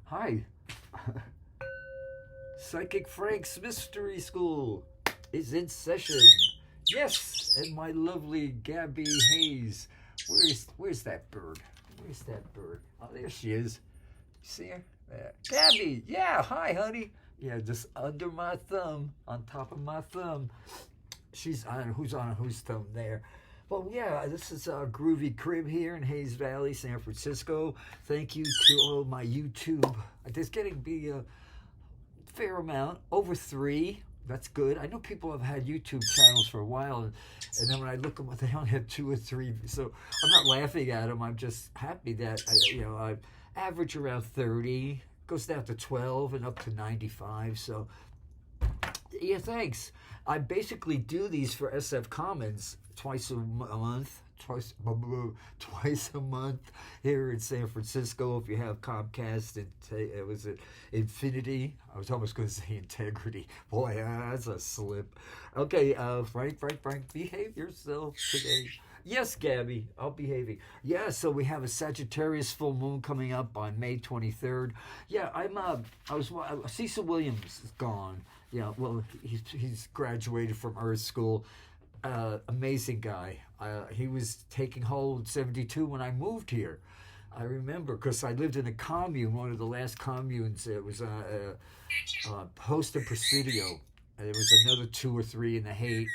Hi. Psychic Frank's Mystery School is in session. Yes, and my lovely Gabby Hayes. Where's that bird? Where's that bird? Oh, there she is. See her? There. Gabby, yeah, hi, honey. Yeah, just under my thumb, on top of my thumb. She's on whose thumb there. Well, yeah, this is a groovy crib here in Hayes Valley, San Francisco. Thank you to all my YouTube. There's getting to be a fair amount, over 3. That's good. I know people have had YouTube channels for a while, and then when I look at them, they only have 2 or 3. So I'm not laughing at them. I'm just happy that I average around 30, goes down to 12, and up to 95. So yeah, thanks. I basically do these for SF Commons twice a month. Twice a month here in San Francisco. If you have Comcast, and it was Infinity. I was almost going to say Integrity. Boy, that's a slip. Okay, Frank, behave yourself today. Yes, Gabby, I'll behaving. Yeah, so we have a Sagittarius full moon coming up on May 23rd. Yeah, Cecil Williams is gone. Yeah, well, he's graduated from Earth School. Amazing guy. He was taking hold 72 when I moved here. I remember because I lived in a commune, one of the last communes. It was Post and Presidio. There was another 2 or 3 in the Haight,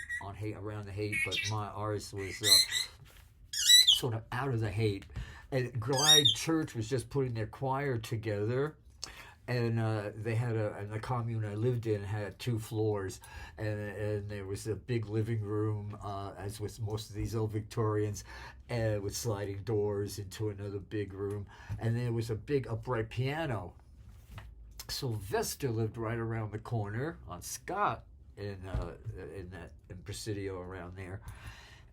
around the Haight, but ours was sort of out of the Haight. And Glide Church was just putting their choir together. And they had and the commune I lived in had 2 floors, and there was a big living room, as with most of these old Victorians, with sliding doors into another big room, and there was a big upright piano. Sylvester lived right around the corner on Scott in Presidio around there.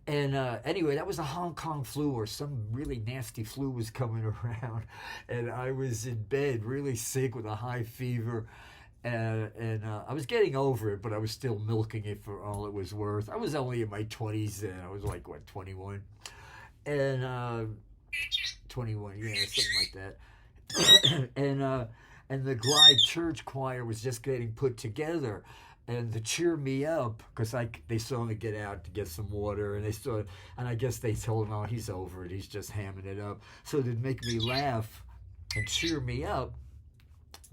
And anyway, that was a Hong Kong flu, or some really nasty flu was coming around. And I was in bed really sick with a high fever. And I was getting over it, but I was still milking it for all it was worth. I was only in my 20s then. I was like, 21? And 21, yeah, something like that. And the Glide Church choir was just getting put together. And to cheer me up, because they saw me get out to get some water, and I guess they told him, oh, he's over it, he's just hamming it up. So to make me laugh and cheer me up,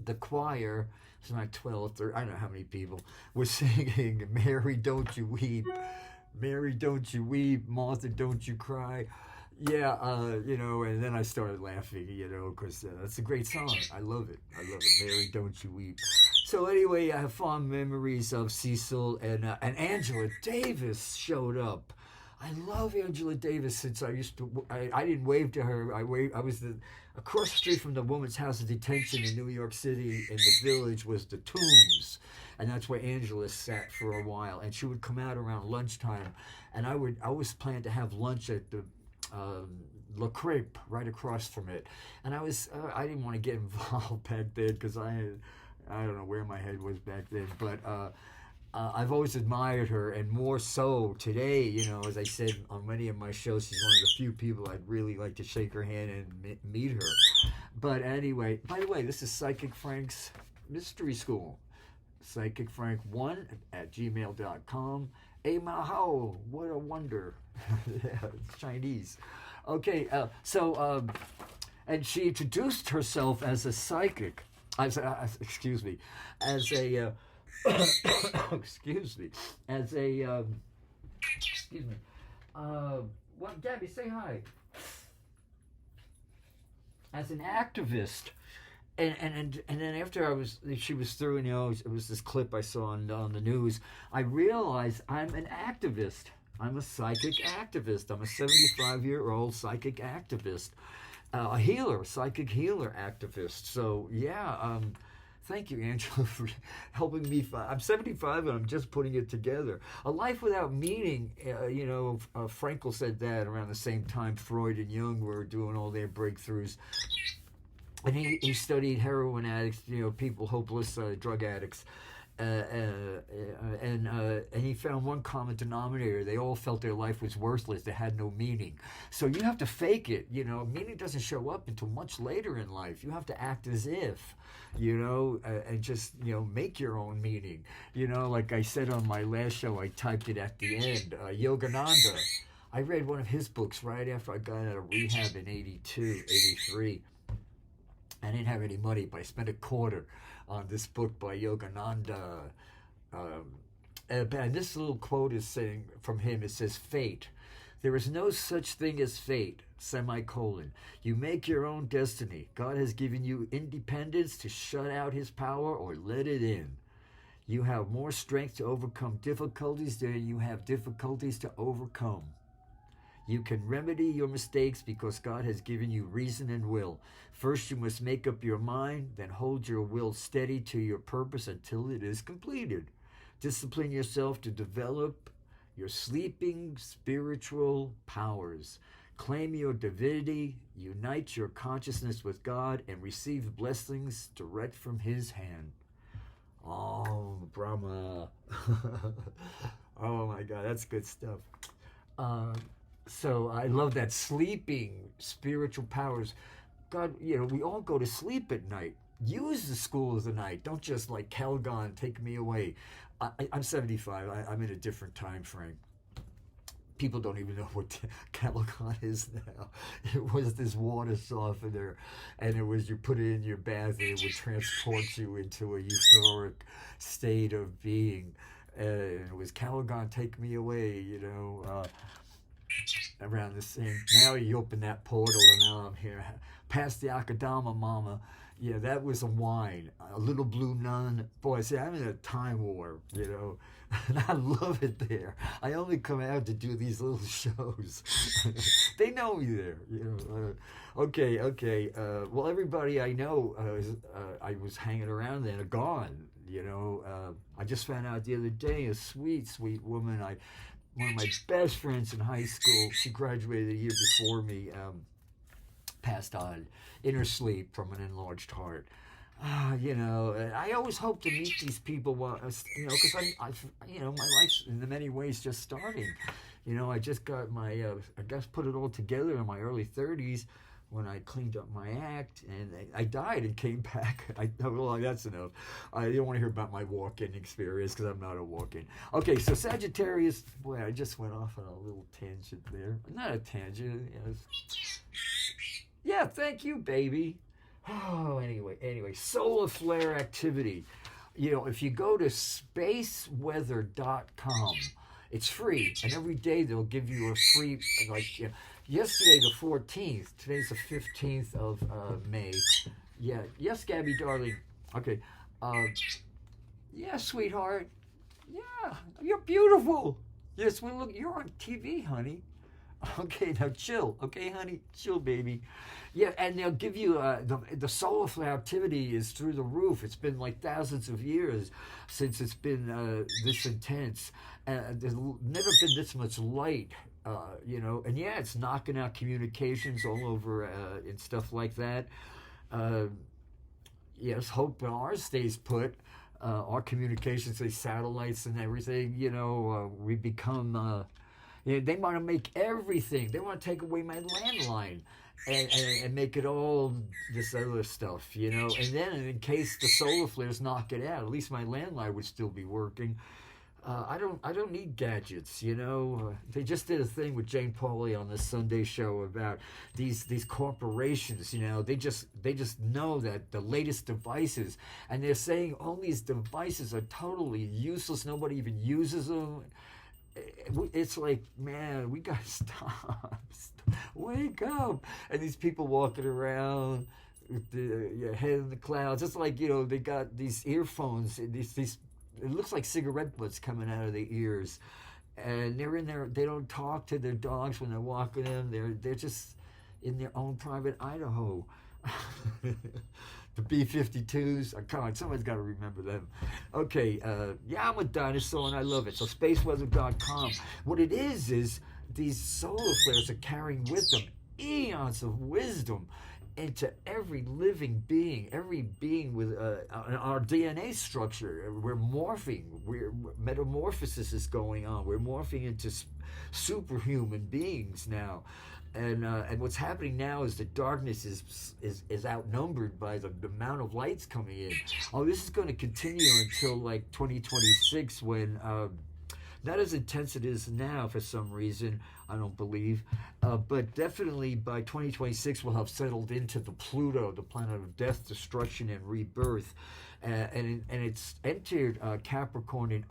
the choir, it's like 12, 13, I don't know how many people, were singing, Mary, don't you weep, Mary, don't you weep, Martha, don't you cry. Yeah, and then I started laughing, because that's a great song. I love it. Mary, don't you weep. So anyway, I have fond memories of Cecil, and Angela Davis showed up. I love Angela Davis since I didn't wave to her. I was across the street from the Women's House of Detention in New York City. In the Village was the Tombs, and that's where Angela sat for a while. And she would come out around lunchtime, and I always planned to have lunch at the La Crepe right across from it. And I didn't want to get involved back then because I don't know where my head was back then, but I've always admired her, and more so today, as I said on many of my shows, she's one of the few people I'd really like to shake her hand and meet her. But anyway, by the way, this is Psychic Frank's Mystery School. PsychicFrank1@gmail.com. Mahao, what a wonder. Yeah, it's Chinese. Okay, and she introduced herself as a psychic. Excuse me, as a what, Gabby, say hi. As an activist, and then after she was through, it was this clip I saw on the news. I realized I'm an activist. I'm a psychic activist. I'm a 75-year-old psychic activist. A psychic healer activist. So yeah, thank you, Angela, for helping me. I'm 75 and I'm just putting it together. A life without meaning. Frankl said that around the same time Freud and Jung were doing all their breakthroughs. And he studied heroin addicts, people, hopeless drug addicts. And he found one common denominator. They all felt their life was worthless. They had no meaning. So you have to fake it. Meaning doesn't show up until much later in life. You have to act as if, and just, make your own meaning. Like I said on my last show, I typed it at the end. Yogananda. I read one of his books right after I got out of rehab in 82, 83. I didn't have any money, but I spent a quarter on this book by Yogananda. And this little quote is saying from him, it says, fate. There is no such thing as fate, semicolon. You make your own destiny. God has given you independence to shut out his power or let it in. You have more strength to overcome difficulties than you have difficulties to overcome. You can remedy your mistakes because God has given you reason and will. First, you must make up your mind, then hold your will steady to your purpose until it is completed. Discipline yourself to develop your sleeping spiritual powers. Claim your divinity, unite your consciousness with God, and receive blessings direct from his hand. Oh, Brahma. Oh my God, that's good stuff. So I love that sleeping spiritual powers. God, we all go to sleep at night. Use the school of the night. Don't just like Calgon, take me away. I'm 75. I'm in a different time frame. People don't even know what Calgon is now. It was this water softener, and it was you put it in your bath, and it would transport you into a euphoric state of being. And it was Calgon, take me away, around the same. Now you open that portal, and now I'm here. Past the Akadama, mama. Yeah, that was a wine. A little blue nun. Boy, see, I'm in a time war, and I love it there. I only come out to do these little shows. They know me there, Okay. Well, everybody I know, I was hanging around then, are gone. I just found out the other day, a sweet, sweet woman. One of my best friends in high school, she graduated a year before me, passed on in her sleep from an enlarged heart. I always hope to meet these people, because my life's in many ways just starting. I just got I guess put it all together in my early 30s when I cleaned up my act, and I died and came back. Well, that's enough. I don't want to hear about my walk-in experience because I'm not a walk-in. Okay, so Sagittarius, boy, I just went off on a little tangent there. Not a tangent. Yeah, thank you, baby. Oh, anyway, solar flare activity. If you go to spaceweather.com, it's free, and every day they'll give you a free, yesterday the 14th, today's the 15th of May. Yeah, yes, Gabby, darling. Okay, yeah, sweetheart. Yeah, you're beautiful. Yes, well, look, you're on TV, honey. Okay, now chill. Okay, honey, chill, baby. Yeah, and they'll give you the solar flare activity is through the roof. It's been like thousands of years since it's been this intense. There's never been this much light, and yeah, it's knocking out communications all over and stuff like that. Yes, hope ours stays put. Our communications, these satellites and everything, we become... they want to make everything. They want to take away my landline and make it all this other stuff, And then in case the solar flares knock it out, at least my landline would still be working. I don't need gadgets, They just did a thing with Jane Pauley on the Sunday show about these corporations, They just know that the latest devices, and they're saying all these devices are totally useless. Nobody even uses them. It's like, man, we gotta stop. Wake up. And these people walking around with their head in the clouds. It's like, they got these earphones, these it looks like cigarette butts coming out of their ears. And they're in there, they don't talk to their dogs when they're walking them. They're just in their own private Idaho. The B-52s. Come on, someone's got to remember them. Okay, yeah, I'm a dinosaur and I love it. So spaceweather.com. What it is these solar flares are carrying with them eons of wisdom. into every living being, every being with our DNA structure. We're morphing. Metamorphosis is going on. We're morphing into superhuman beings now. And what's happening now is the darkness is outnumbered by the amount of lights coming in. Oh, this is going to continue until like 2026, when not as intense it is now for some reason, I don't believe, but definitely by 2026 we'll have settled into the Pluto, the planet of death, destruction, and rebirth, and it's entered Capricorn in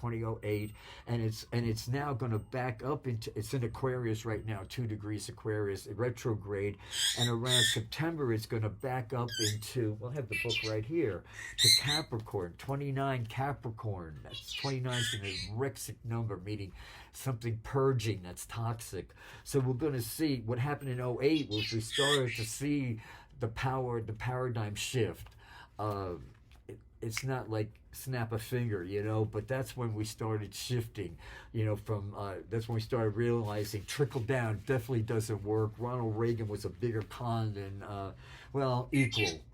2008, and it's now going to back up into, it's in Aquarius right now, 2 degrees Aquarius, retrograde, and around September it's going to back up into, we'll have the book right here, to Capricorn, 29 Capricorn. That's 29 is an erexic number, meaning something purging that's toxic. So we're going to see what happened in 2008 was we started to see the paradigm shift. It's not like snap a finger, but that's when we started shifting, from, that's when we started realizing trickle down definitely doesn't work. Ronald Reagan was a bigger con than,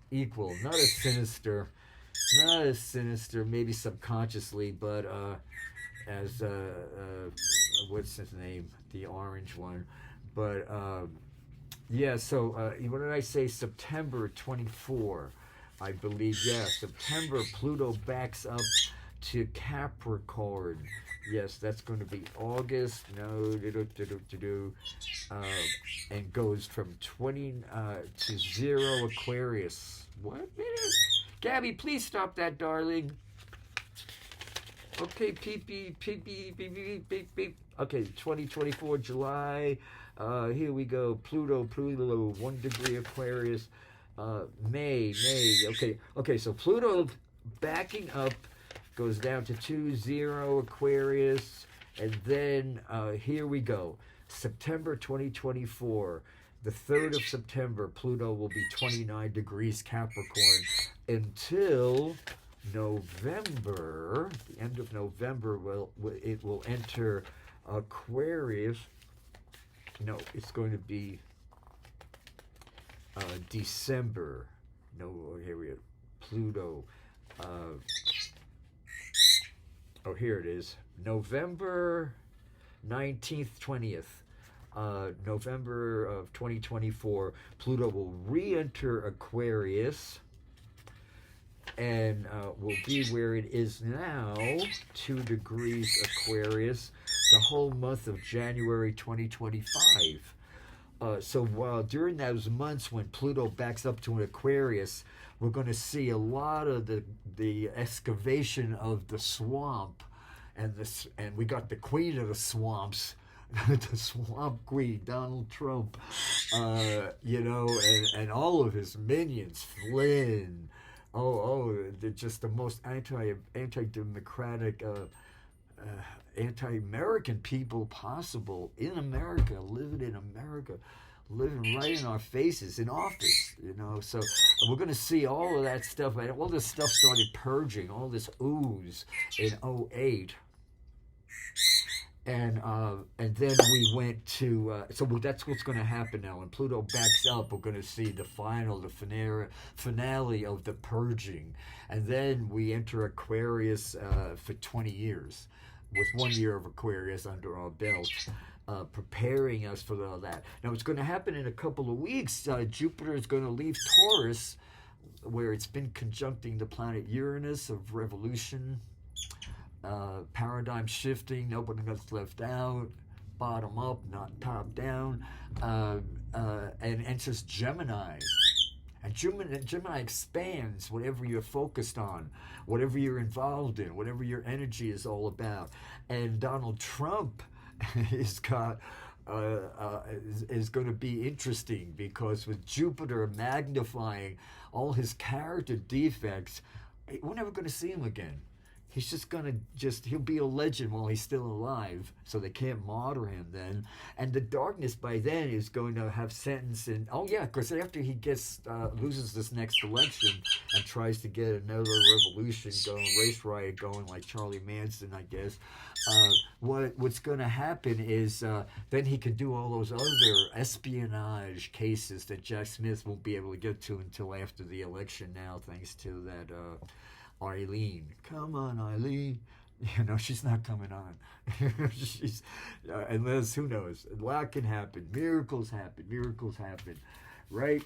equal, not as sinister, maybe subconsciously, but as, what's his name, the orange one, but, so what did I say, September 24, I believe, September, Pluto backs up to Capricorn. Yes, that's going to be August. And goes from 20 to 0 Aquarius. What? Gabby, please stop that, darling. Okay, beep. Okay, 2024, July. Here we go. Pluto, 1 degree Aquarius. May. Okay, so Pluto backing up goes down to 2-0 Aquarius, and then here we go. September 2024, the 3rd of September, Pluto will be 29 degrees Capricorn until November. The end of November, it will enter Aquarius. No, it's going to be December. No, here we go. Pluto. Here it is. November 19th, 20th. November of 2024. Pluto will re-enter Aquarius and will be where it is now, 2 degrees Aquarius, the whole month of January 2025. So while during those months when Pluto backs up to an Aquarius, we're going to see a lot of the excavation of the swamp, and we got the queen of the swamps, the swamp queen, Donald Trump, and all of his minions, Flynn. They're just the most anti-democratic, anti-American people possible in America, living right in our faces, in office, So we're going to see all of that stuff. All this stuff started purging, all this ooze in 2008. And then we went to, so that's what's going to happen now. When Pluto backs up, we're going to see the finale of the purging. And then we enter Aquarius for 20 years, with 1 year of Aquarius under our belt, preparing us for all that. Now, it's going to happen in a couple of weeks. Jupiter is going to leave Taurus, where it's been conjuncting the planet Uranus of revolution, paradigm shifting, nobody gets left out, bottom up, not top down, and enters Gemini. And Gemini expands whatever you're focused on, whatever you're involved in, whatever your energy is all about. And Donald Trump is going to be interesting, because with Jupiter magnifying all his character defects, we're never going to see him again. He's just gonna he'll be a legend while he's still alive, so they can't martyr him then. And the darkness by then is going to have sentence and oh yeah, because after he loses this next election and tries to get another revolution going, race riot going like Charlie Manson, I guess. What's going to happen is then he could do all those other espionage cases that Jack Smith won't be able to get to until after the election now, thanks to that Eileen. Come on, Eileen. You know, she's not coming on. She's unless, who knows? A lot can happen. Miracles happen, right?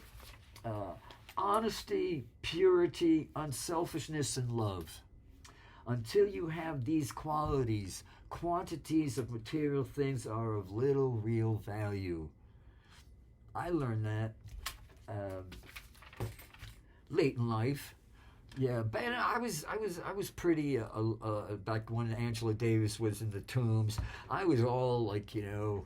Honesty, purity, unselfishness, and love. Until you have these qualities, quantities of material things are of little real value. I learned that late in life. Yeah, but I was pretty back when Angela Davis was in the Tombs. I was all like, you know,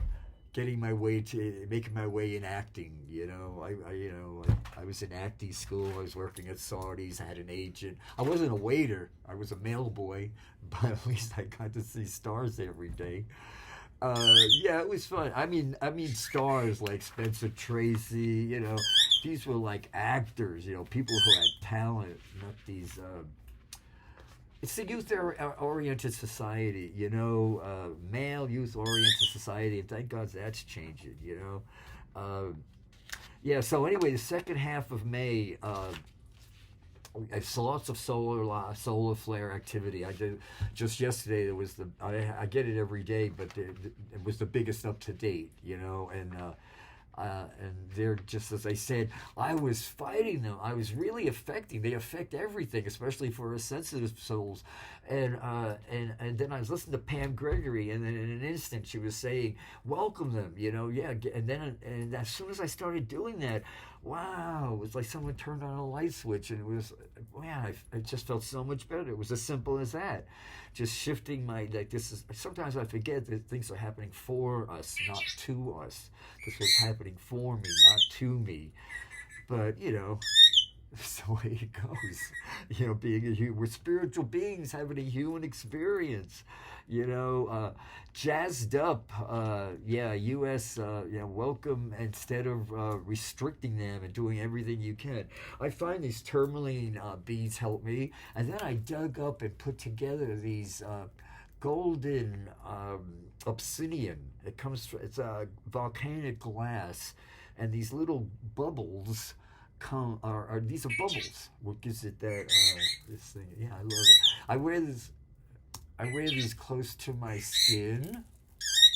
making my way in acting. You know, I was in acting school. I was working at Sardi's. I had an agent. I wasn't a waiter. I was a mail boy, but at least I got to see stars every day. Yeah, it was fun. I mean, stars like Spencer Tracy. You know, these were like actors. You know, people who had talent, not these. It's the youth-oriented society, you know, male youth-oriented society, and thank God that's changing, you know. Yeah, so anyway, the second half of May, I saw lots of solar flare activity. I did just yesterday. There was I get it every day, but it was the biggest up to date, you know, and they're just, as I said, I was fighting them. I was really they affect everything, especially for us sensitive souls. And then I was listening to Pam Gregory, and then in an instant she was saying, welcome them, you know, yeah. And as soon as I started doing that, wow, it was like someone turned on a light switch, and it was, man, I just felt so much better. It was as simple as that. Just shifting sometimes I forget that things are happening for us, not to us. This was happening for me, not to me. But, you know, that's the way it goes. You know, we're spiritual beings having a human experience. You know, jazzed up, U.S., welcome instead of restricting them and doing everything you can. I find these tourmaline beads help me, and then I dug up and put together these golden obsidian. It's a volcanic glass, and these little bubbles these are bubbles. What gives it that this thing? Yeah, I love it. I wear these close to my skin,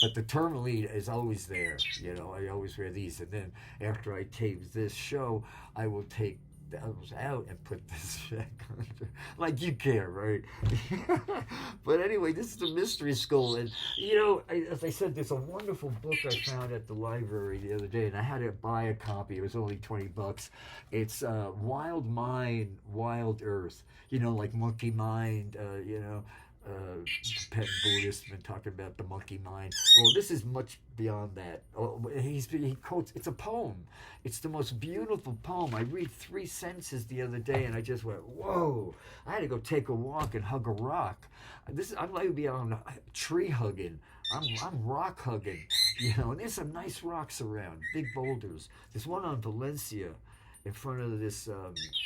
but the tourmaline is always there. You know, I always wear these, and then after I tape this show, I will take those out and put this back on. Like you care, right? But anyway, this is the Mystery School, and you know, as I said, there's a wonderful book I found at the library the other day, and I had to buy a copy. It was only $20. It's Wild Mind, Wild Earth. You know, like Monkey Mind. You know. Tibetan Buddhists been talking about the monkey mind. Well, this is much beyond that. He quotes, it's a poem. It's the most beautiful poem. I read 3 sentences the other day, and I just went, whoa. I had to go take a walk and hug a rock. I'm like to be on tree hugging. I'm rock hugging. You know, and there's some nice rocks around, big boulders. There's one on Valencia in front of this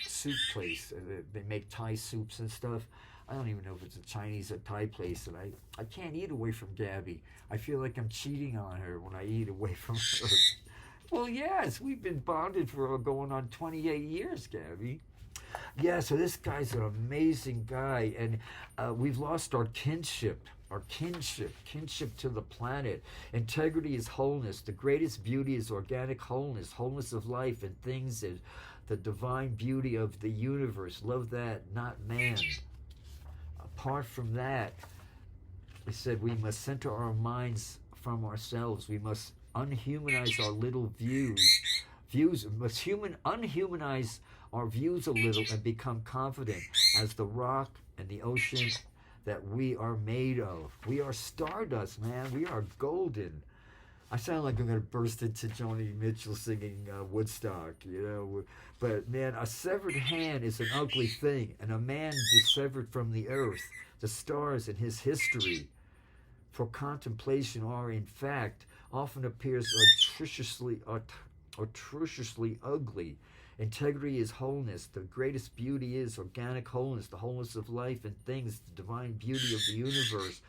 soup place. They make Thai soups and stuff. I don't even know if it's a Chinese or Thai place, and I can't eat away from Gabby. I feel like I'm cheating on her when I eat away from her. Well, yes, we've been bonded for going on 28 years, Gabby. Yeah, so this guy's an amazing guy, and we've lost our kinship to the planet. Integrity is wholeness. The greatest beauty is organic wholeness, wholeness of life and things, is the divine beauty of the universe. Love that, not man. Apart from that, it said we must center our minds from ourselves. We must unhumanize our little views. We must unhumanize our views a little and become confident as the rock and the ocean that we are made of. We are stardust, man. We are golden. I sound like I'm going to burst into Joni Mitchell singing Woodstock, you know. But man, a severed hand is an ugly thing, and a man dissevered from the earth, the stars in his history, for contemplation are in fact often appears atrociously ugly. Integrity is wholeness. The greatest beauty is organic wholeness, the wholeness of life and things, the divine beauty of the universe.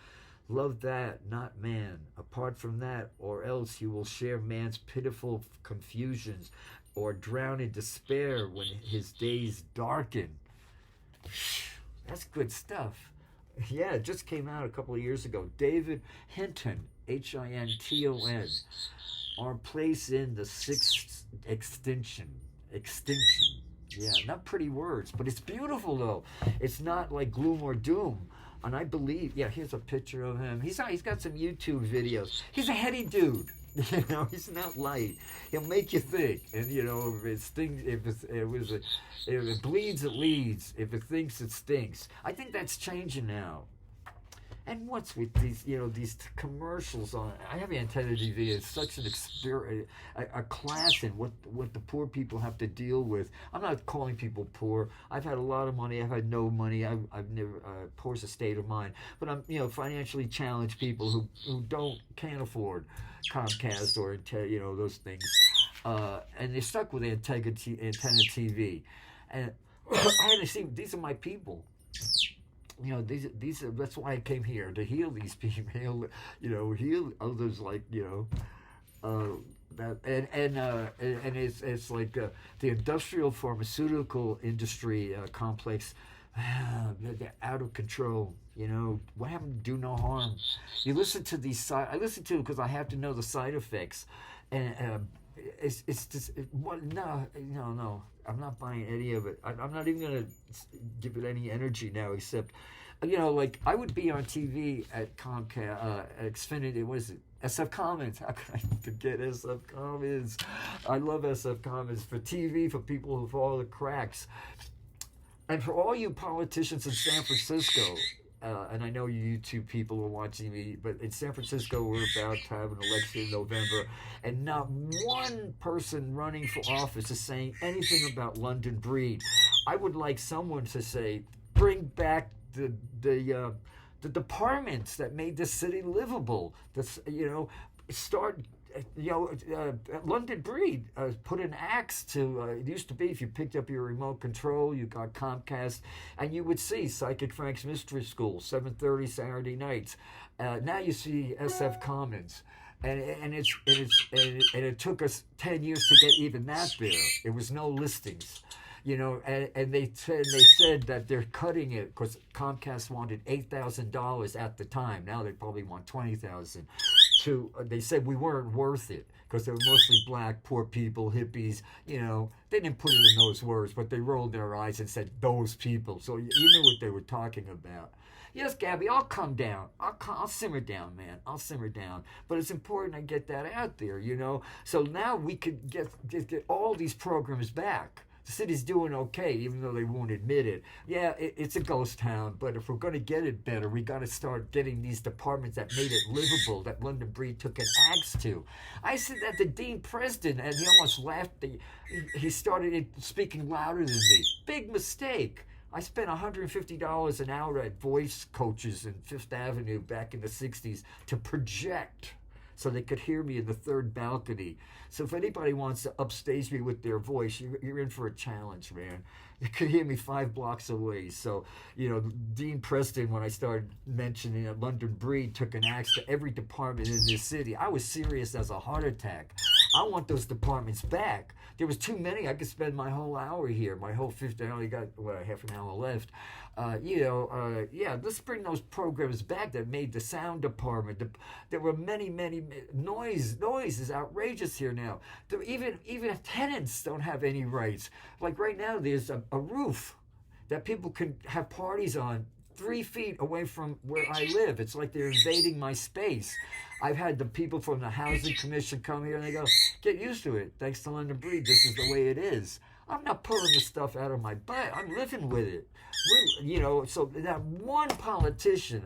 Love that, not man. Apart from that, or else you will share man's pitiful confusions or drown in despair when his days darken. That's good stuff. Yeah, it just came out a couple of years ago. David Hinton, Hinton, Our Place in the Sixth Extinction. Yeah, not pretty words, but it's beautiful though. It's not like gloom or doom. And I believe, yeah, here's a picture of him. He's got some YouTube videos. He's a heady dude. You know, he's not light. He'll make you think. And you know, if it bleeds, it leads. If it thinks, it stinks. I think that's changing now. And what's with these, you know, these commercials on? I have Antenna TV. It's such an experience, a class in what the poor people have to deal with. I'm not calling people poor. I've had a lot of money. I've had no money. I've never poor's a state of mind. But I'm, you know, financially challenged people who can't afford Comcast or you know, those things, and they're stuck with Antenna TV. And I had to see, these are my people. You know, these are, that's why I came here, to heal these people, you know, heal others, like, you know, that, and it's like the industrial pharmaceutical industry complex. They're out of control. You know, what happened to do no harm? You listen to these I listen to it because I have to know the side effects, and it's just no. I'm not buying any of it. I'm not even gonna give it any energy now, except, you know, like I would be on TV at Comcast, Xfinity. What is it? SF Commons. How can I forget SF Commons? I love SF Commons for TV, for people who follow the cracks. And for all you politicians in San Francisco, and I know you YouTube people are watching me, but in San Francisco, we're about to have an election in November, and not one person running for office is saying anything about London breed. I would like someone to say, bring back the departments that made this city livable. You know, start. You know, London Breed put an axe to, it used to be if you picked up your remote control, you got Comcast, and you would see Psychic Frank's Mystery School, 7:30 Saturday nights. Now you see SF Commons. And it took us 10 years to get even that there. It was no listings. You know, and they said that they're cutting it because Comcast wanted $8,000 at the time. Now they probably want $20,000. They said we weren't worth it because they were mostly black, poor people, hippies. You know, they didn't put it in those words, but they rolled their eyes and said those people. So you knew what they were talking about. Yes, Gabby, I'll come down. I'll simmer down, man. I'll simmer down. But it's important I get that out there, you know. So now we could get all these programs back. The city's doing okay, even though they won't admit it. Yeah, it's a ghost town, but if we're going to get it better, we got to start getting these departments that made it livable, that London Breed took an axe to. I said that to Dean Preston, and he almost laughed. He started speaking louder than me. Big mistake. I spent $150 an hour at voice coaches in Fifth Avenue back in the 60s to project so they could hear me in the third balcony. So if anybody wants to upstage me with their voice, you're in for a challenge, man. You could hear me 5 blocks away. So, you know, Dean Preston, when I started mentioning that London Breed took an axe to every department in this city, I was serious as a heart attack. I want those departments back. There was too many. I could spend my whole hour here, my whole 50. I only got, half an hour left. Yeah, let's bring those programs back that made the sound department. There were many noise is outrageous here now. Even tenants don't have any rights. Like right now, there's a roof that people can have parties on 3 feet away from where I live. It's like they're invading my space. I've had the people from the Housing Commission come here and they go, get used to it. Thanks to London Breed, this is the way it is. I'm not pulling this stuff out of my butt. I'm living with it. So that one politician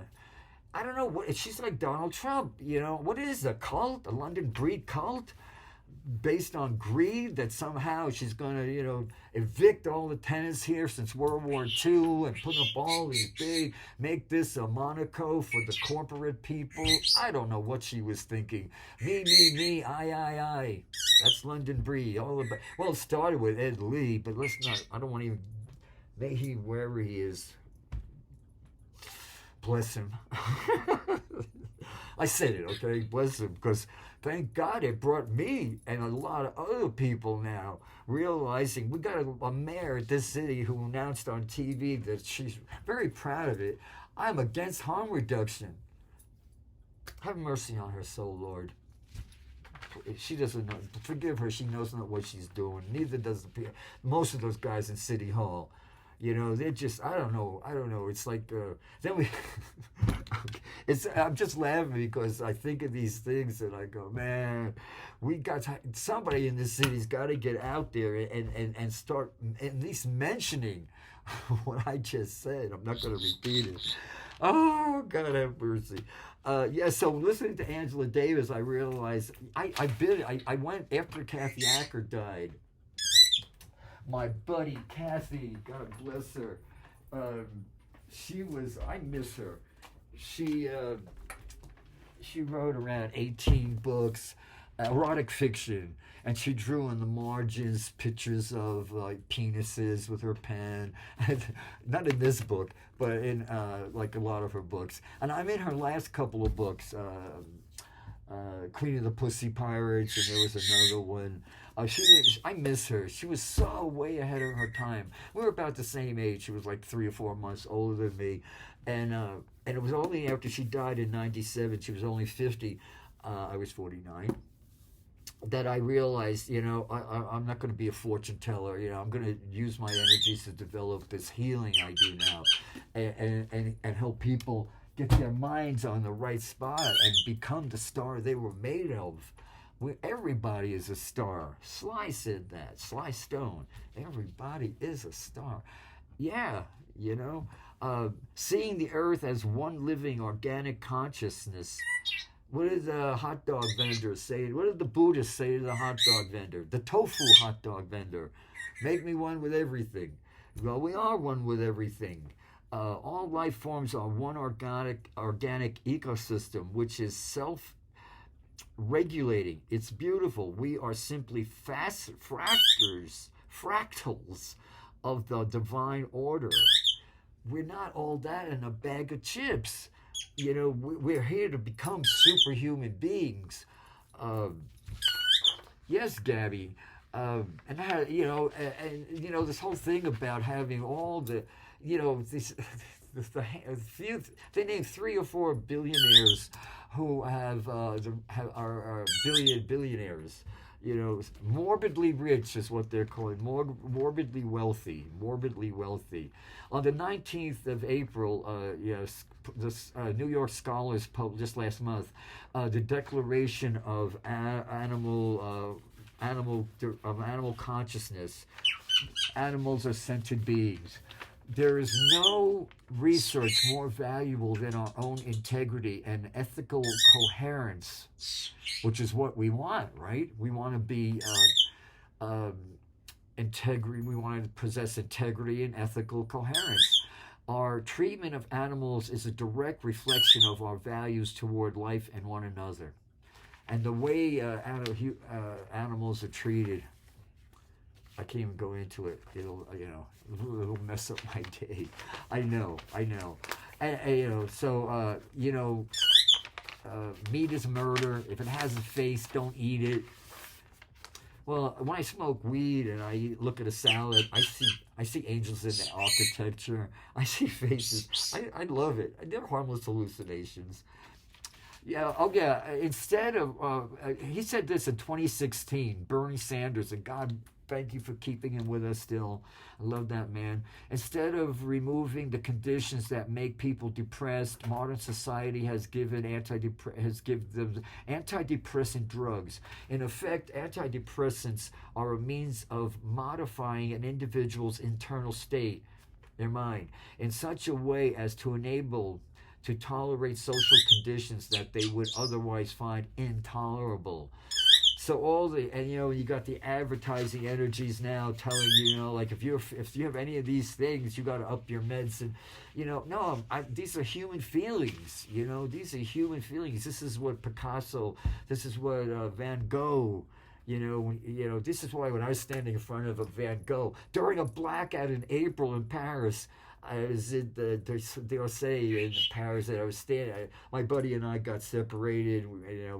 I don't know what she's like Donald Trump. You know what is a cult? A London breed cult? Based on greed, that somehow she's going to, evict all the tenants here since World War II and put up all these big, make this a Monaco for the corporate people. I don't know what she was thinking. Me, I. That's London Breed. All about. Well, it started with Ed Lee, but let's not. I don't want to even. May he, wherever he is, bless him. I said it, okay? Bless him, because thank God it brought me and a lot of other people now realizing we got a mayor at this city who announced on TV that she's very proud of it. I'm against harm reduction. Have mercy on her soul, Lord. She doesn't know. Forgive her. She knows not what she's doing. Neither does most of those guys in City Hall. They're just, I don't know. It's like, then we, I'm just laughing because I think of these things and I go, man, somebody in this city's got to get out there and start at least mentioning what I just said. I'm not going to repeat it. Oh, God have mercy. So listening to Angela Davis, I realized, I went after Cathy Aer died. My buddy Cathy, God bless her. I miss her. She wrote around 18 books, erotic fiction, and she drew in the margins pictures of like penises with her pen. Not in this book, but in like a lot of her books. And I'm in her last couple of books. Queen of the Pussy Pirates, and there was another one. I miss her. She was so way ahead of her time. We were about the same age. She was like 3 or 4 months older than me, and it was only after she died in '97. She was only 50. I was 49. That I realized, I'm not going to be a fortune teller. I'm going to use my energies to develop this healing I do now, and help people get their minds on the right spot and become the star they were made of. Everybody is a star. Sly said that. Sly Stone. Everybody is a star. Yeah, seeing the earth as one living organic consciousness. What did the hot dog vendor say? What did the Buddhists say to the hot dog vendor? The tofu hot dog vendor. Make me one with everything. Well, we are one with everything. All life forms are one organic ecosystem, which is self-regulating. It's beautiful. We are simply fractals of the divine order. We're not all that in a bag of chips. We're here to become superhuman beings. Yes, Gabby. And how, this whole thing about having all the, they named 3 or 4 billionaires who are billionaires. Morbidly rich is what they're called. Morbidly wealthy. On the 19th of April, New York Scholars published just last month the Declaration of Animal Consciousness. Animals are sentient beings. There is no research more valuable than our own integrity and ethical coherence, which is what we want, right? We want to be integrity. We want to possess integrity and ethical coherence. Our treatment of animals is a direct reflection of our values toward life and one another. And the way animals are treated, I can't even go into it. It'll mess up my day. I know. And so meat is murder. If it has a face, don't eat it. Well, when I smoke weed and I look at a salad, I see angels in the architecture. I see faces. I love it. They're harmless hallucinations. Yeah, instead of, he said this in 2016, Bernie Sanders, and God, thank you for keeping him with us still. I love that man. Instead of removing the conditions that make people depressed, modern society has given them antidepressant drugs. In effect, antidepressants are a means of modifying an individual's internal state, their mind, in such a way as to enable to tolerate social conditions that they would otherwise find intolerable. So and you got the advertising energies now telling you, like if you have any of these things, you got to up your meds, and no, these are human feelings. These are human feelings. This is what Picasso, this is what Van Gogh. This is why when I was standing in front of a Van Gogh during a blackout in April in Paris, I was in the d'Orsay in Paris, and I was standing. My buddy and I got separated.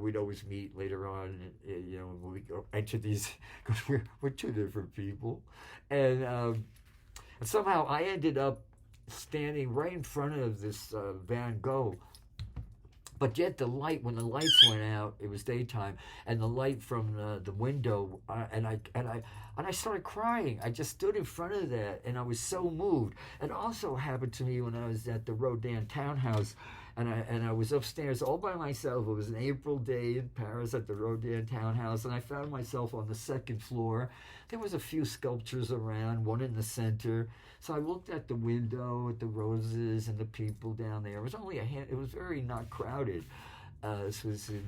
We'd always meet later on. When we enter these, because we're two different people, and somehow I ended up standing right in front of this Van Gogh. But yet when the lights went out, it was daytime, and the light from the window, and I started crying. I just stood in front of that, and I was so moved. It also happened to me when I was at the Rodin townhouse, and I was upstairs all by myself. It was an April day in Paris at the Rodin townhouse, and I found myself on the second floor. There was a few sculptures around, one in the center. So I looked at the window, at the roses and the people down there. It was only it was very not crowded. This was in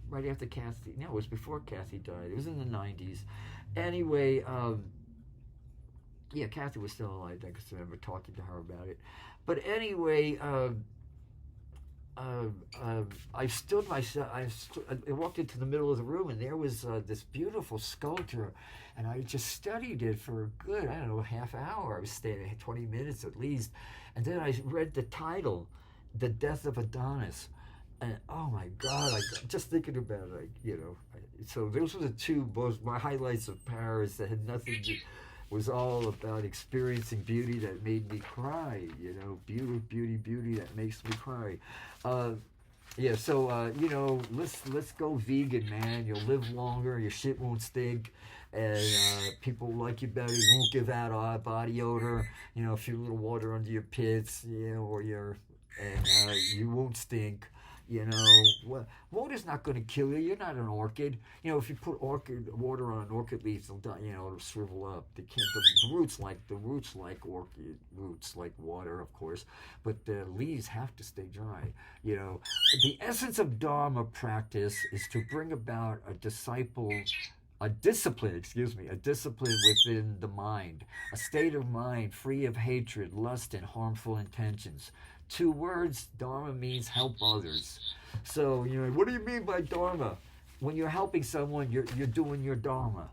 right after Cathy. No, it was before Cathy died. It was in the 90s. Anyway, Cathy was still alive. I can remember talking to her about it. But anyway, I stood myself. I walked into the middle of the room, and there was this beautiful sculpture, and I just studied it for a good, half hour. I was staying 20 minutes at least, and then I read the title, "The Death of Adonis," and oh my God! Just thinking about it, So those were the two my highlights of Paris that had nothing to. Was all about experiencing beauty that made me cry, beauty that makes me cry. So let's go vegan, man. You'll live longer, your shit won't stink, and people like you better. You won't give out body odor, a few little water under your pits, or you won't stink. Water's not going to kill you. You're not an orchid. If you put water on an orchid leaf, it'll die, it'll shrivel up. The roots like orchid roots like water, of course, but the leaves have to stay dry. The essence of Dharma practice is to bring about a discipline within the mind, a state of mind free of hatred, lust, and harmful intentions. 2 words, Dharma means help others. So, what do you mean by Dharma? When you're helping someone, you're doing your Dharma.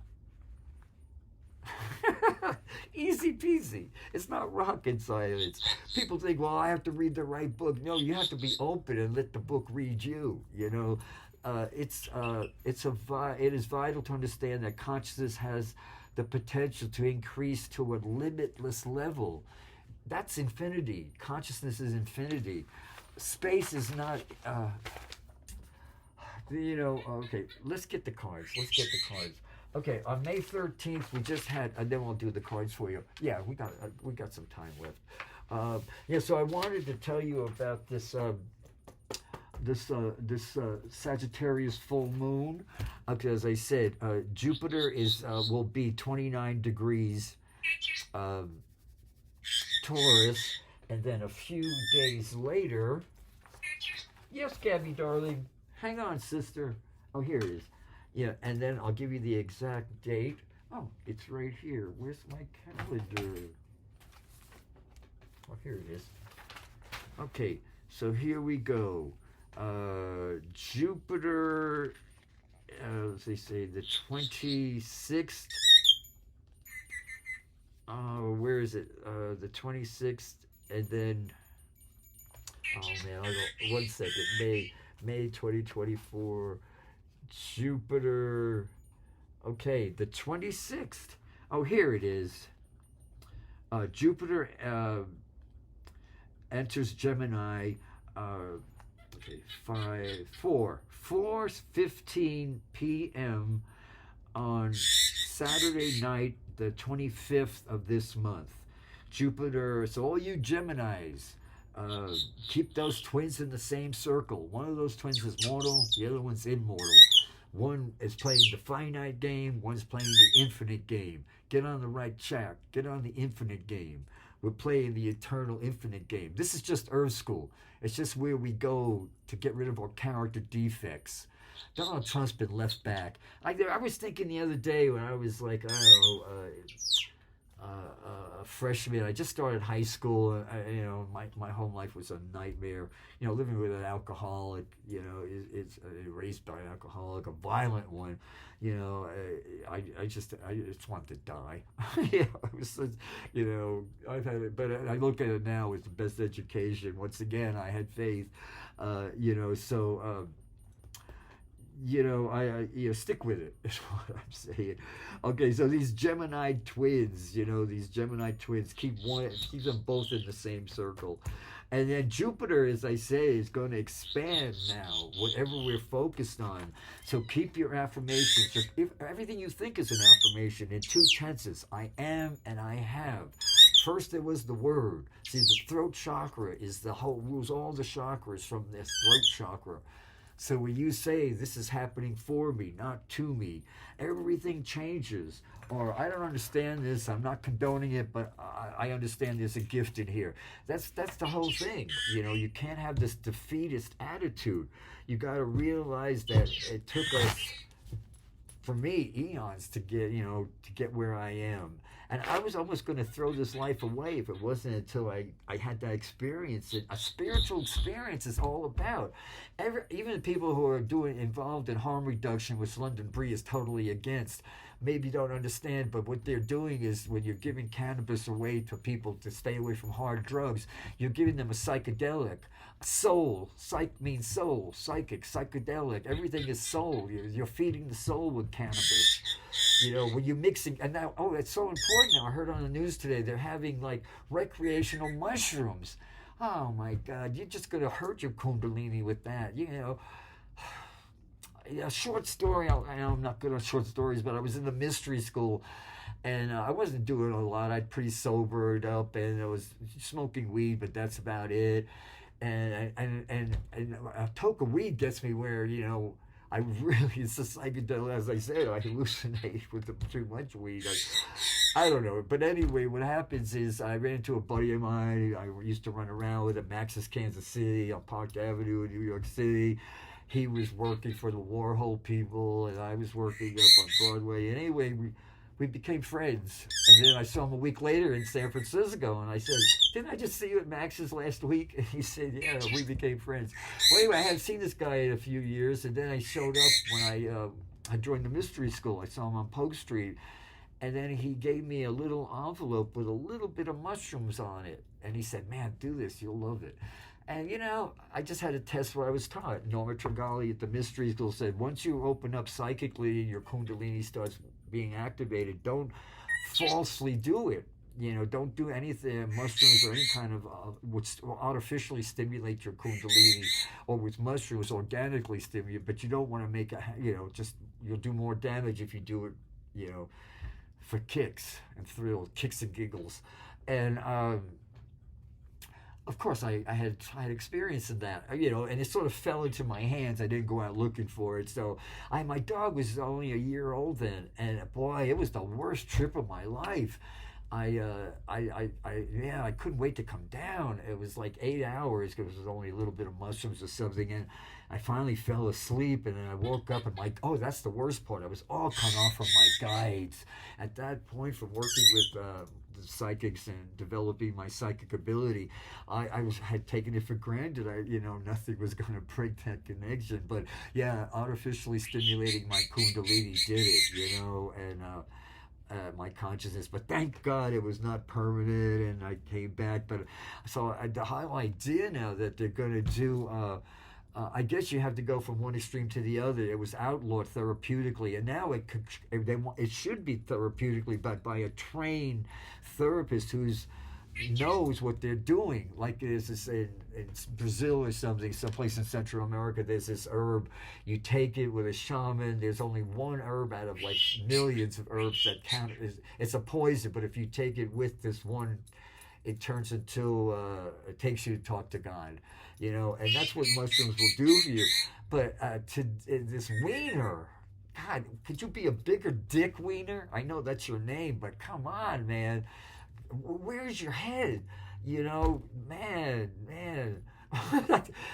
Easy peasy. It's not rocket science. People think, well, I have to read the right book. No, you have to be open and let the book read you. It is vital to understand that consciousness has the potential to increase to a limitless level. That's infinity. Consciousness is infinity. Space is not, okay, let's get the cards. Okay, on May 13th, we just had, and then we'll do the cards for you. Yeah, we got some time left. So I wanted to tell you about this Sagittarius full moon. As I said, Jupiter will be 29 degrees Taurus, and then a few days later, yes, Gabby, darling, hang on, sister. Oh, here it is. Yeah, and then I'll give you the exact date. Oh, it's right here. Where's my calendar? Oh, here it is. Okay, so here we go. Jupiter, as they say, the 26th. Where is it? The 26th, and then, oh man, I'll go, 1 second, May 2024, Jupiter, okay, the 26th, oh, here it is, Jupiter, enters Gemini, 4:15 p.m. on Saturday night, the 25th of this month. Jupiter, so all you Geminis, keep those twins in the same circle. One of those twins is mortal, the other one's immortal. One is playing the finite game, one's playing the infinite game. Get on the right track, get on the infinite game. We're playing the eternal infinite game. This is just Earth School. It's just where we go to get rid of our character defects. Donald Trump's been left back. I was thinking the other day when I was like, I don't know, a freshman. I just started high school. My home life was a nightmare. Living with an alcoholic, is raised by an alcoholic, a violent one. I just wanted to die. It was such, I've had it, but I look at it now as the best education. Once again, I had faith, so. Stick with it is what I'm saying. Okay, so these Gemini twins, keep them both in the same circle. And then Jupiter, as I say, is going to expand now, whatever we're focused on. So keep your affirmations. If everything you think is an affirmation in two tenses, I am and I have. First, there was the word. See, the throat chakra rules all the chakras from this throat chakra. So when you say, this is happening for me, not to me, everything changes. Or, I don't understand this, I'm not condoning it, but I understand there's a gift in here. That's the whole thing. You can't have this defeatist attitude. You got to realize that it took us, for me, eons to get where I am. And I was almost going to throw this life away if it wasn't until I had that experience. A spiritual experience is all about. Even people who are involved in harm reduction, which London Bree is totally against, maybe don't understand, but what they're doing is when you're giving cannabis away to people to stay away from hard drugs, you're giving them a psychedelic. Soul, psych means soul, psychic, psychedelic, everything is soul. You're feeding the soul with cannabis. When you're mixing, and now, that's so important now. I heard on the news today, they're having like recreational mushrooms. Oh my God, you're just going to hurt your kundalini with that, A short story, I know I'm not good on short stories, but I was in the mystery school, and I wasn't doing a lot. I'd pretty sobered up, and I was smoking weed, but that's about it. And a toke of weed gets me where, it's a psychedelic, as I said, I hallucinate with too much weed. I don't know. But anyway, what happens is I ran into a buddy of mine I used to run around with at Max's Kansas City on Park Avenue in New York City. He was working for the Warhol people, and I was working up on Broadway. And anyway, we became friends. And then I saw him a week later in San Francisco, and I said, didn't I just see you at Max's last week? And he said, yeah, we became friends. Well, anyway, I hadn't seen this guy in a few years, and then I showed up when I joined the mystery school. I saw him on Polk Street, and then he gave me a little envelope with a little bit of mushrooms on it. And he said, man, do this, you'll love it. And, I just had to test what I was taught. Norma Trigali at the mystery school said, once you open up psychically and your kundalini starts being activated, don't falsely do it. Don't do anything, mushrooms or any kind of, which will artificially stimulate your kundalini, or with mushrooms organically stimulate, but you don't want to make you'll do more damage if you do it, for kicks and thrills, kicks and giggles. And, of course, I had experience in that, and it sort of fell into my hands. I didn't go out looking for it. So my dog was only a year old then, and boy, it was the worst trip of my life. I couldn't wait to come down. It was like 8 hours because it was only a little bit of mushrooms or something, and I finally fell asleep, and then I woke up and that's the worst part. I was all cut off from my guides. At that point, from working with the psychics and developing my psychic ability, I had taken it for granted. Nothing was going to break that connection. But yeah, artificially stimulating my kundalini did it, and my consciousness. But thank God it was not permanent, and I came back. But so the whole idea now that they're going to do. I guess you have to go from one extreme to the other. It was outlawed therapeutically, and now it should be therapeutically, but by a trained therapist who knows what they're doing. Like there's this in Brazil or something, someplace in Central America, there's this herb. You take it with a shaman. There's only one herb out of like millions of herbs that count. It's a poison, but if you take it with this one, it turns into, it takes you to talk to God, and that's what mushrooms will do for you. But this wiener, God, could you be a bigger dick, wiener? I know that's your name, but come on, man. where's your head? You know, man.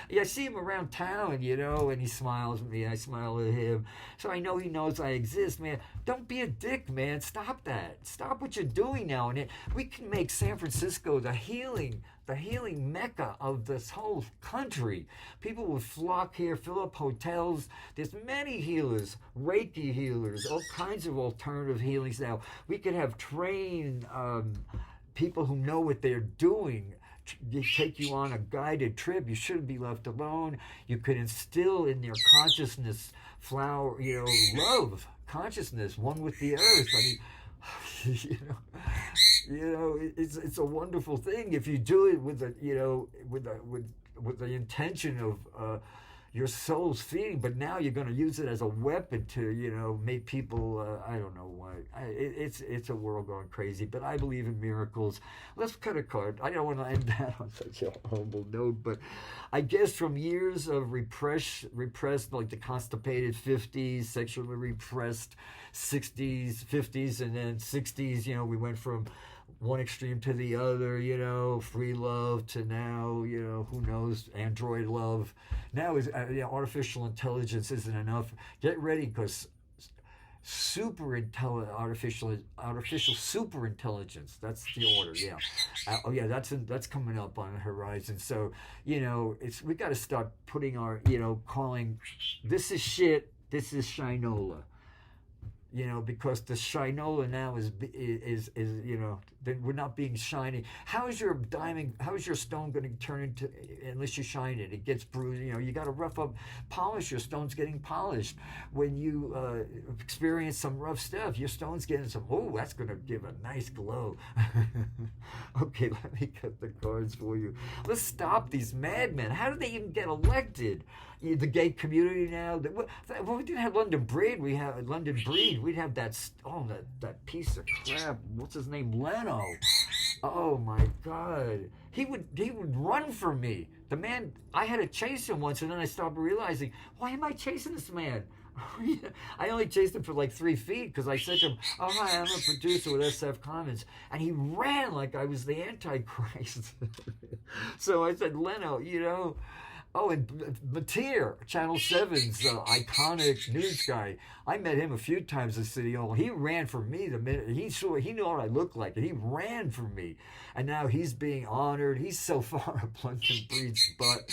Yeah, I see him around town, you know, and he smiles at me. I smile at him. So I know he knows I exist, man. Don't be a dick, man. Stop that. Stop what you're doing now. And we can make San Francisco the healing mecca of this whole country. People would flock here, fill up hotels. There's many healers, Reiki healers, all kinds of alternative healings now. We could have trained people who know what they're doing. They take you on a guided trip. You shouldn't be left alone. You could instill in their consciousness flower, love, consciousness, one with the earth. I mean, it's a wonderful thing if you do it with the intention of your soul's feeding. But now you're going to use it as a weapon to make people. I don't know why. It's a world going crazy. But I believe in miracles. Let's cut a card. I don't want to end that on such a humble note, but I guess from years of repressed, like the constipated 50s, sexually repressed 60s, 50s, and then 60s. We went from one extreme to the other, free love to now, who knows, android love. Now is artificial intelligence isn't enough. Get ready, because artificial super intelligence. That's the order. Yeah. That's coming up on the horizon. So we got to start putting our calling this is shit. This is Shinola. Because the Shinola now is then we're not being shiny. How is your stone going to turn into, unless you shine it? It gets bruised. You got to rough up, polish. Your stone's getting polished. When you experience some rough stuff, your stone's getting that's going to give a nice glow. Okay, let me cut the cards for you. Let's stop these madmen. How did they even get elected? The gay community now. We didn't have London Breed. We have London Breed. We'd have that piece of crap. What's his name? Leno. Oh my God. He would run for me. The man. I had to chase him once, and then I started realizing, why am I chasing this man? I only chased him for like 3 feet because I said to him, "Oh hi, I'm a producer with SF Commons," and he ran like I was the Antichrist. So I said, Leno, Oh, and Mateer, Channel 7's iconic news guy. I met him a few times at City Hall. He ran for me the minute he knew what I looked like, and he ran for me. And now he's being honored. He's so far up London Breed's butt.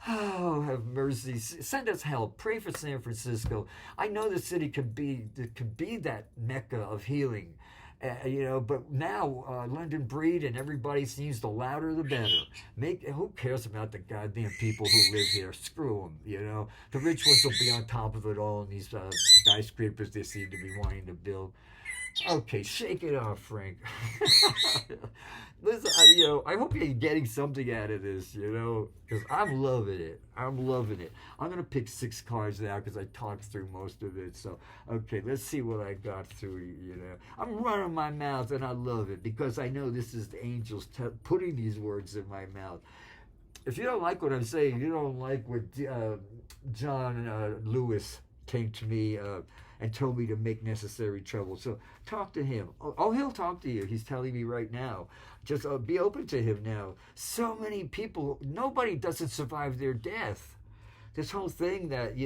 Oh, have mercy. Send us help. Pray for San Francisco. I know the city could be that mecca of healing. But now London Breed and everybody seems the louder the better. Who cares about the goddamn people who live here? Screw them. The rich ones will be on top of it all, and these skyscrapers they seem to be wanting to build. Okay, shake it off, Frank. Listen, I hope you're getting something out of this, because I'm loving it. I'm going to pick 6 cards now because I talked through most of it. So, okay, let's see what I got through, I'm running my mouth, and I love it because I know this is the angels putting these words in my mouth. If you don't like what I'm saying, you don't like what John Lewis came to me and told me to make necessary trouble. So talk to him. Oh, he'll talk to you. He's telling me right now. Just be open to him now. So many people, nobody doesn't survive their death. This whole thing that,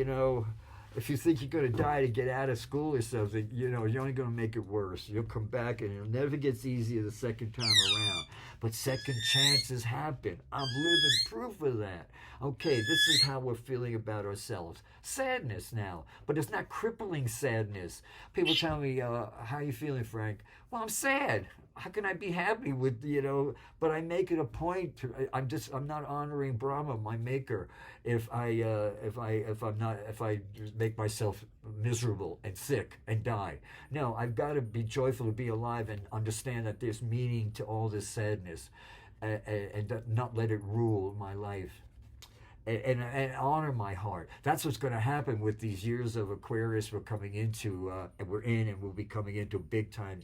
if you think you're going to die to get out of school or something, you're only going to make it worse. You'll come back and it never gets easier the second time around. But second chances happen. I'm living proof of that. Okay, this is how we're feeling about ourselves. Sadness now, but it's not crippling sadness. People tell me, how are you feeling, Frank? Well, I'm sad. How can I be happy with, but I make it a point to, I'm not honoring Brahma, my maker, if I make myself miserable and sick and die. No, I've got to be joyful to be alive and understand that there's meaning to all this sadness, and not let it rule my life. And honor my heart. That's what's going to happen with these years of Aquarius we're coming into, and we'll be coming into big time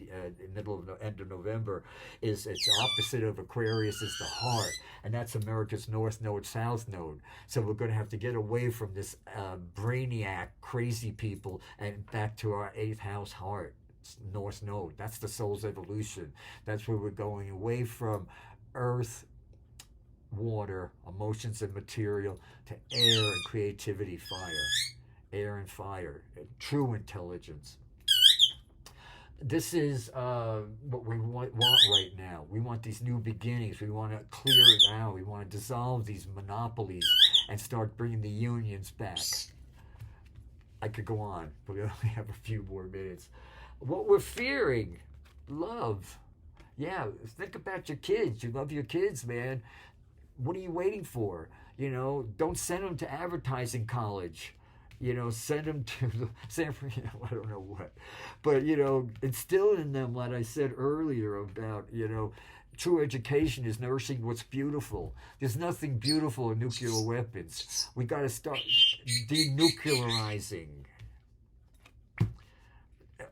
end of November. It's opposite of Aquarius is the heart, and that's America's North Node, South Node. So we're going to have to get away from this brainiac, crazy people, and back to our 8th house heart. North Node. That's the soul's evolution. That's where we're going away from earth, water, emotions and material, to air and creativity, fire. Air and fire, and true intelligence. This is what we want right now. We want these new beginnings. We want to clear it out. We want to dissolve these monopolies and start bringing the unions back. I could go on, but we only have a few more minutes. What we're fearing, love. Yeah, think about your kids. You love your kids, man. What are you waiting for? You know, don't send them to advertising college. You know, send them to Sanford, I don't know what. But, you know, instill in them, like I said earlier about, you know, true education is nourishing what's beautiful. There's nothing beautiful in nuclear weapons. We got to start denuclearizing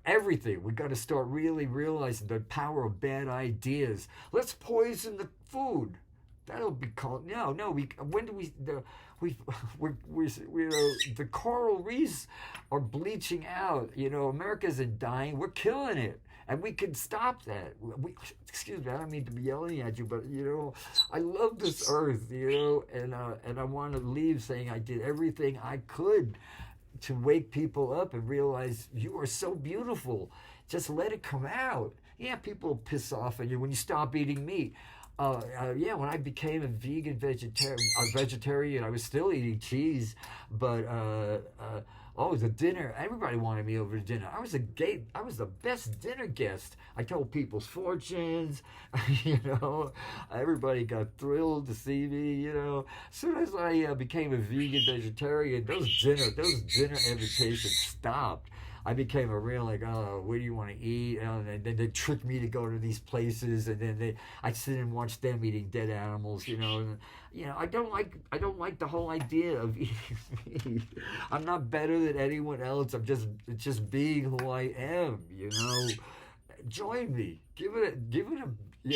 everything. We got to start really realizing the power of bad ideas. Let's poison the food. That'll be called no. When do we the coral reefs are bleaching out. You know, America isn't dying. We're killing it. And we can stop that. Excuse me, I don't mean to be yelling at you, but, you know, I love this earth, you know, and I want to leave saying I did everything I could to wake people up and realize you are so beautiful. Just let it come out. Yeah, people piss off at you when you stop eating meat. When I became a vegetarian, I was still eating cheese, but the dinner, everybody wanted me over to dinner. I was the best dinner guest. I told people's fortunes, you know, everybody got thrilled to see me, you know. As soon as I became a vegetarian, those dinner invitations stopped. I became a real where do you want to eat? And then they tricked me to go to these places, and then I'd sit and watch them eating dead animals, you know. And, you know, I don't like the whole idea of eating meat. I'm not better than anyone else. I'm just being who I am, you know. Join me. Give it a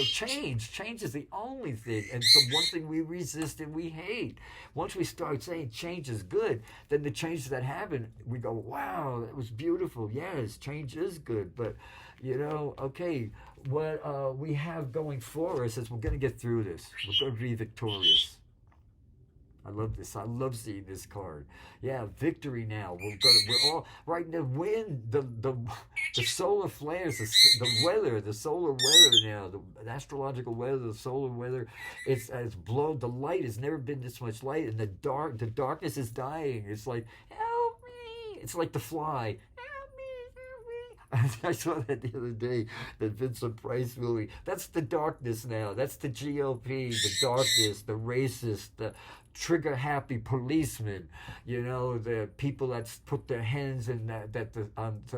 change. Change is the only thing, and it's the one thing we resist and we hate. Once we start saying change is good, then the changes that happen, we go, wow, that was beautiful. Yes, change is good, but, you know, okay, what we have going for us is we're going to get through this. We're going to be victorious. I love this. I love seeing this card. Yeah, victory now. We're all right in the wind, the solar flares, the weather, the solar weather now, the astrological weather, the solar weather. It's blown. The light has never been this much light, and the darkness is dying. It's like, help me. It's like The Fly. I saw that the other day, that Vincent Price movie. That's the darkness now. That's the GOP, the darkness, the racist, the trigger-happy policemen. You know, the people that put their hands in that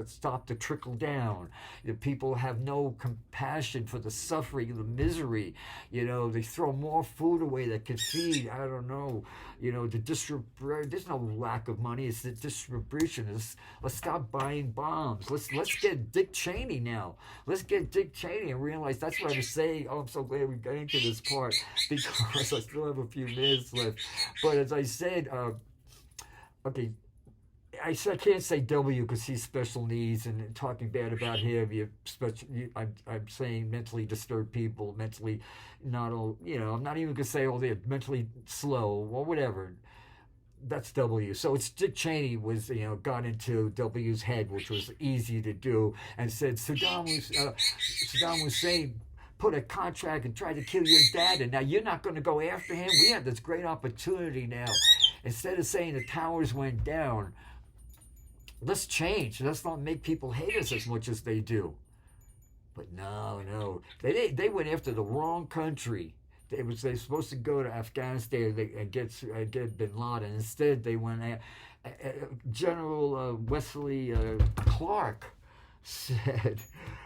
stop the trickle down. The people have no compassion for the suffering and the misery. You know, they throw more food away that could feed. I don't know. You know, there's no lack of money. It's the distribution. Let's stop buying bombs. Let's get Dick Cheney now. Let's get Dick Cheney and realize that's what I was saying. Oh, I'm so glad we got into this part because I still have a few minutes left. But as I said, okay, I can't say W because he's special needs, and talking bad about him, I'm saying mentally disturbed people, mentally not all, you know, I'm not even going to say, they're mentally slow or whatever. That's W. So it's Dick Cheney got into W's head, which was easy to do, and said Saddam Hussein put a contract and tried to kill your dad, and now you're not going to go after him. We have this great opportunity now. Instead of saying the towers went down, let's change. Let's not make people hate us as much as they do. But no. They went after the wrong country. They were supposed to go to Afghanistan and get bin Laden. Instead, they went General Wesley Clark said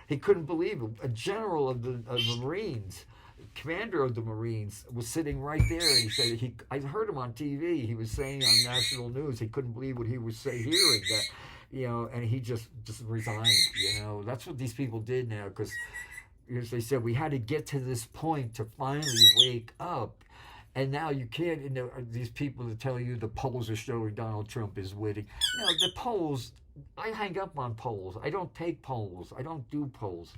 he couldn't believe it. A general of the Marines, commander of the Marines, was sitting right there, and he said I heard him on TV. He was saying on national news he couldn't believe what he was hearing, that, you know, and he just resigned. You know, that's what these people did now, because as they said, we had to get to this point to finally wake up. And now you can't, these people that tell you the polls are showing Donald Trump is winning. No, the polls I hang up on polls. I don't take polls. I don't do polls.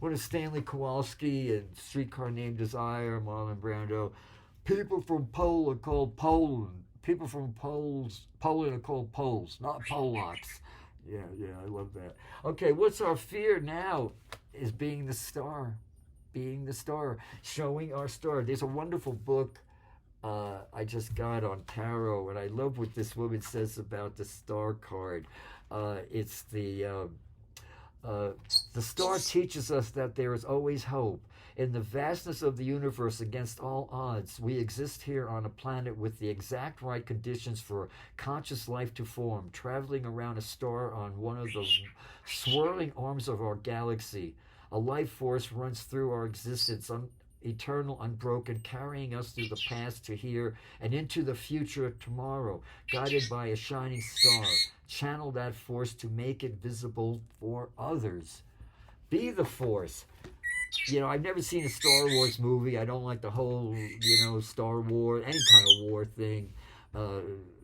What is Stanley Kowalski and Streetcar Named Desire, Marlon Brando? People from Pole are called Poland. People from Poland are called Poles, not Polacks. Yeah, I love that. Okay, what's our fear now is being the star. Being the star. Showing our star. There's a wonderful book I just got on tarot, and I love what this woman says about the star card. It's the star teaches us that there is always hope. In the vastness of the universe, against all odds, we exist here on a planet with the exact right conditions for conscious life to form, traveling around a star on one of the swirling arms of our galaxy. A life force runs through our existence, eternal, unbroken, carrying us through the past to here and into the future tomorrow, guided by a shining star. Channel that force to make it visible for others. Be the force. I've never seen a Star Wars movie. I don't like the whole, Star Wars, any kind of war thing.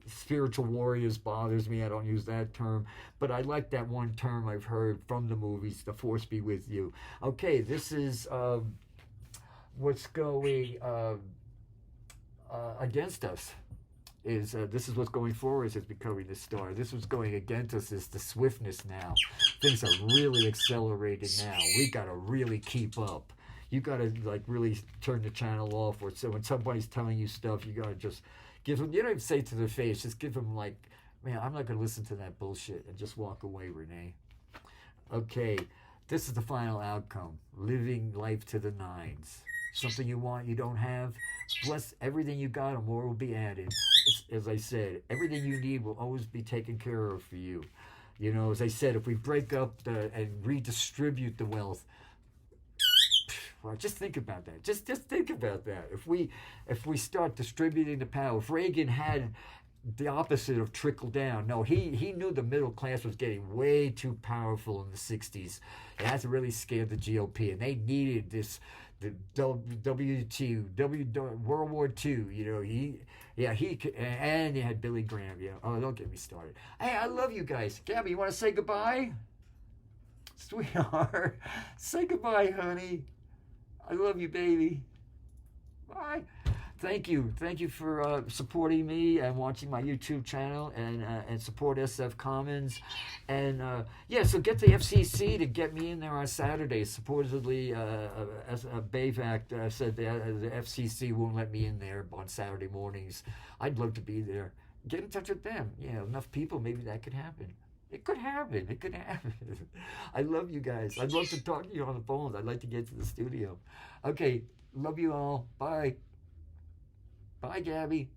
Spiritual warriors bothers me. I don't use that term. But I like that one term I've heard from the movies, the force be with you. Okay, this is what's going against us. This is what's going forward is becoming the star. This was going against us is the swiftness now. Things are really accelerated now. We got to really keep up. You got to really turn the channel off. Or so when somebody's telling you stuff, you got to just give them. You don't even say it to their face. Just give them man, I'm not going to listen to that bullshit, and just walk away, Renee. Okay, this is the final outcome. Living life to the nines. Something you want, you don't have. Bless everything you got, and more will be added. As I said, everything you need will always be taken care of for you. As I said, if we break up and redistribute the wealth, well, just think about that. Just think about that. If we start distributing the power, if Reagan had the opposite of trickle down. No, he knew the middle class was getting way too powerful in the 60s. That's really scared the GOP, and they needed this. The World War II, and you had Billy Graham, Oh, don't get me started. Hey, I love you guys. Gabby, you want to say goodbye? Sweetheart, say goodbye, honey. I love you, baby. Bye. Thank you for supporting me and watching my YouTube channel and support SF Commons, and so get the FCC to get me in there on Saturday. Supposedly, as BAVAC said the FCC won't let me in there on Saturday mornings. I'd love to be there. Get in touch with them. Enough people, maybe that could happen. It could happen. I love you guys. I'd love to talk to you on the phones. I'd like to get to the studio. Okay, love you all. Bye. Bye, Gabby.